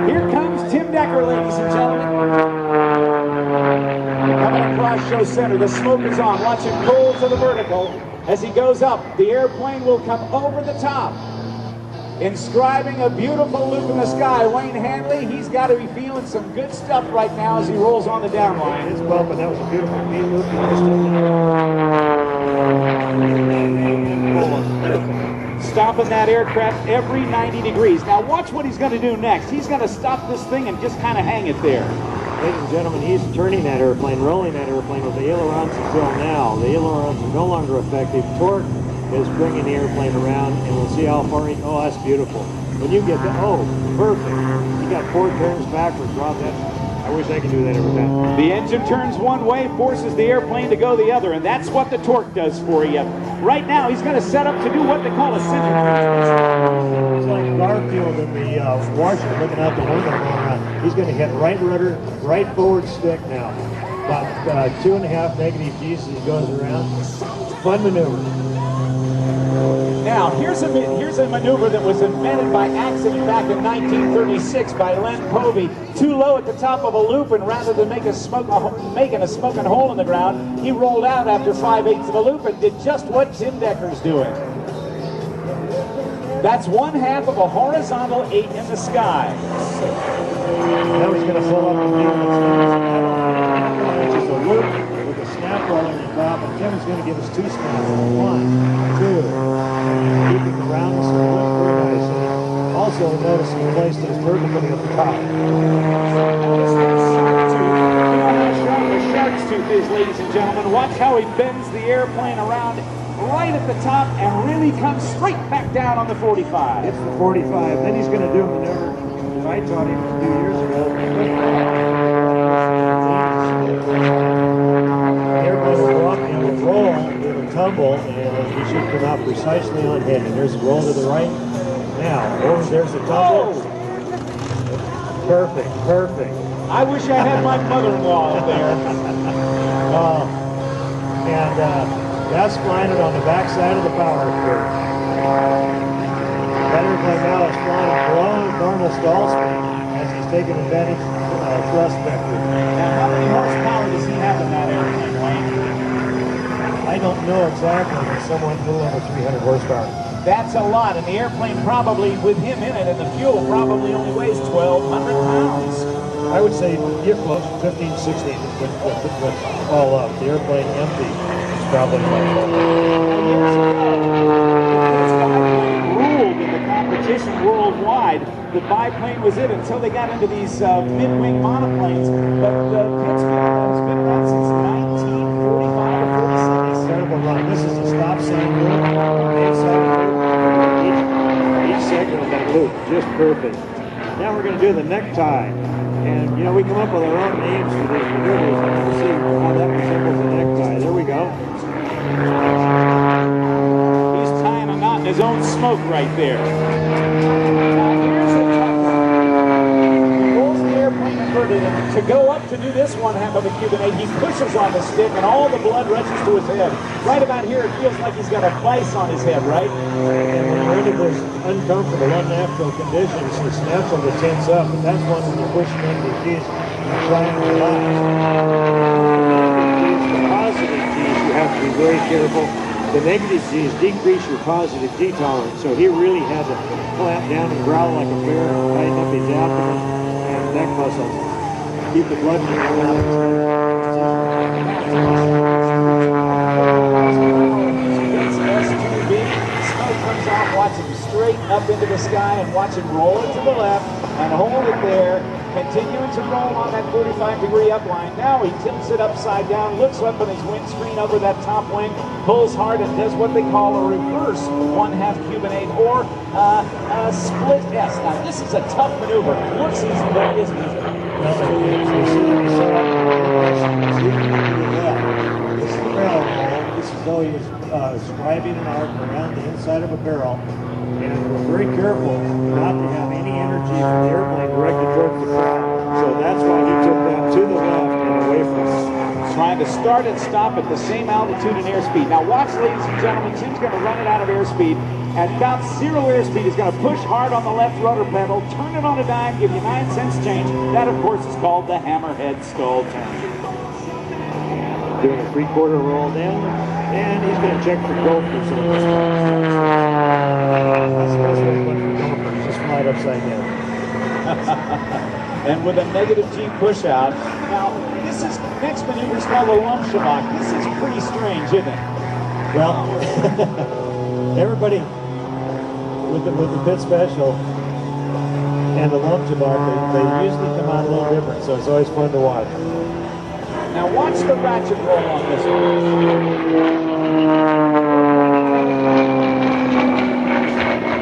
Here comes Tim Decker, ladies and gentlemen. Coming across show center, the smoke is on. Watch him pull to the vertical. As he goes up, the airplane will come over the top, inscribing a beautiful loop in the sky. Wayne Handley, he's got to be feeling some good stuff right now as he rolls on the down line. It's bumping. That was a beautiful V loop. Stopping that aircraft every 90 degrees. Now watch what he's going to do next. He's going to stop this thing and just kind of hang it there. Ladies and gentlemen, he's turning that airplane, rolling that airplane with the ailerons until now. The ailerons are no longer effective. Torque is bringing the airplane around, and we'll see how far he... Oh, that's beautiful. When you get the... Oh, perfect. He got 4 turns backwards. Rob, that... I wish I could do that every time. The engine turns one way, forces the airplane to go the other, and that's what the torque does for you. Right now, he's going to set up to do what they call a center. It's like Garfield in the washer looking out the window going around. He's going to hit right rudder, right forward stick now. About 2.5 negative G's as he goes around. Fun maneuver. Now, here's a maneuver that was invented by accident back in 1936 by Len Povey. Too low at the top of a loop, and rather than making a smoking hole in the ground, he rolled out after 5/8 of a loop and did just what Tim Decker's doing. That's 1/2 of a horizontal 8 in the sky. Now he's going to pull up and do just a loop with a snap roll on the top, and Kevin's going to give us 2 snaps. 1, 2, keeping the roundness of the loop very nicely. Also, notice he placed his vertically at the top. Shark's tooth is, ladies and gentlemen. Watch how he bends the airplane around right at the top and really comes straight back down on the 45. It's the 45. Then he's going to do a maneuver that I taught him a few years ago. The airplane will go up and it will roll, it will tumble, and he should come out precisely on head. And there's a roll to the right. Now, there's the tumble. Perfect, perfect. I wish I had my mother-in-law up there. And that's flying it on the back side of the power curve. That airplane now is flying below normal stall speed as he's taking advantage of thrust vector. Now, how many horsepower does he have in that airplane, Wayne? I don't know exactly, but somewhere a little over 300 horsepower. That's a lot, and the airplane probably, with him in it, and the fuel probably only weighs 1,200 pounds. I would say you're close, 15, 16, with all up. The airplane empty is probably like that. This biplane ruled in the competition worldwide. The biplane was it until they got into these mid-wing monoplanes. But Pittsburgh has been around since 1945 or 46. Incredible run. This is a stop sign loop. Each segment of that loop, just perfect. Now we're going to do the necktie. And, you know, we come up with our own names for these maneuvers, and we'll see how that resembles a necktie. There we go. He's tying a knot in his own smoke right there. Now, here's a tough one. He pulls the airplane inverted, and to go up to do this 1/2 of a Cuban 8, he pushes on the stick, and all the blood rushes to his head. Right about here, it feels like he's got a vice on his head, right? And when you're into those uncomfortable, unnatural conditions, it's natural to tense up, but that's one when you're pushing into the G's and trying to relax. The positive G's, you have to be very careful. The negative G's decrease your positive G tolerance, so he really had to clamp down and growl like a bear, tighten up his abdomen and neck muscles. Keep the blood coming out. Comes off, watch him straight up into the sky and watch him roll it to the left and hold it there, continuing to roll on that 45-degree upline. Now he tilts it upside down, looks up on his windscreen over that top wing, pulls hard and does what they call a reverse 1/2 Cuban 8 or a split S. Now this is a tough maneuver. Looks easy, but it isn't easy. This is the barrel roll. This is though he was scribing an arc around the inside of a barrel, and we're very careful not to have any energy from the airplane directed towards the crowd. So that's why he took that to the left and away from us. Trying to start and stop at the same altitude and airspeed. Now watch, ladies and gentlemen, Tim's going to run it out of airspeed. at about 0 airspeed is going to push hard on the left rudder pedal, turn it on a dime, give you 9 cents change. That, of course, is called the hammerhead skull turn. Doing a 3/4 roll down, and he's going to check for gophers. That's the best way to look for gophers, just fly it upside down. And with a negative G push out. Now, this is, next maneuver is called a Lumshabach. This is pretty strange, isn't it? Well, everybody with the pit special and the Lumshabach, they usually come out a little different, so it's always fun to watch. Now watch the ratchet roll on this one.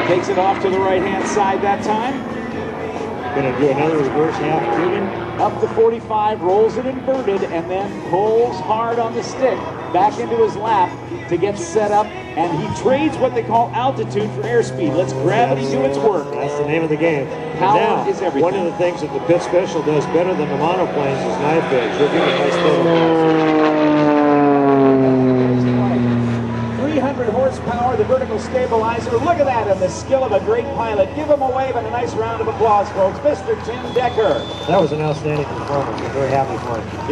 Takes it off to the right-hand side that time. Going to do another reverse half tubing. Up to 45, rolls it inverted, and then pulls hard on the stick back into his lap to get set up, and he trades what they call altitude for airspeed. Lets gravity do its work. That's the name of the game. Power now, is everything. One of the things that the pit special does better than the monoplanes is knife edge. They're giving nice pedal. 300 horsepower, the vertical stabilizer. Look at that, and the skill of a great pilot. Give him a wave and a nice round of applause, folks. Mr. Tim Decker. That was an outstanding performance. I'm very happy for him.